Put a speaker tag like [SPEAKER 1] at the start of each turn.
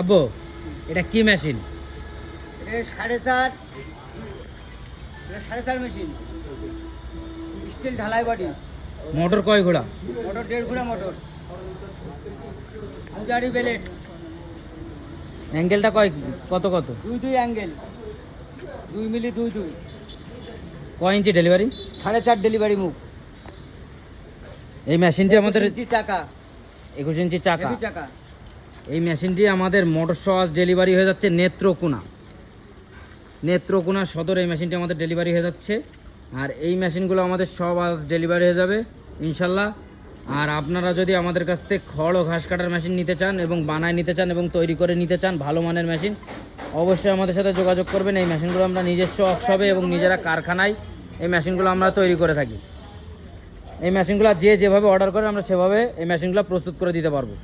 [SPEAKER 1] নব্য, এটা কি মেশিন?
[SPEAKER 2] এটা 4.5, এটা 4.5 মেশিন, স্টিল ঢালাই বডি।
[SPEAKER 1] মোটর কয় ঘোড়া?
[SPEAKER 2] মোটর 1.5 ঘোড়া মোটর, পূজারি বেলেট।
[SPEAKER 1] অ্যাঙ্গেলটা কত
[SPEAKER 2] 2 অ্যাঙ্গেল, 2 মিলি 2।
[SPEAKER 1] কয় ইঞ্চি ডেলিভারি?
[SPEAKER 2] 4.5 ডেলিভারি মুখ।
[SPEAKER 1] এই মেশিনটি আমাদের
[SPEAKER 2] 21 ইঞ্চি চাকা,
[SPEAKER 1] 21 ইঞ্চি চাকা।
[SPEAKER 2] হেভি চাকা।
[SPEAKER 1] এই মেশিনটি আমাদের মোটর সহ ডেলিভারি হয়ে যাচ্ছে নেত্রকোনা সদর। এই মেশিনটি আমাদের ডেলিভারি হয়ে যাচ্ছে। আর এই মেশিনগুলো আমাদের সব আজ ডেলিভারি হয়ে যাবে ইনশাল্লাহ। আর আপনারা যদি আমাদের কাছ থেকে খড় ও ঘাস কাটার মেশিন নিতে চান এবং বানায় নিতে চান এবং তৈরি করে নিতে চান ভালো মানের মেশিন, অবশ্যই আমাদের সাথে যোগাযোগ করবেন। এই মেশিনগুলো আমরা নিজস্ব ওয়ার্কশপে এবং নিজেরা কারখানায় এই মেশিনগুলো আমরা তৈরি করে থাকি। এই মেশিনগুলো যেভাবে অর্ডার করে আমরা সেভাবে এই মেশিনগুলো প্রস্তুত করে দিতে পারবো।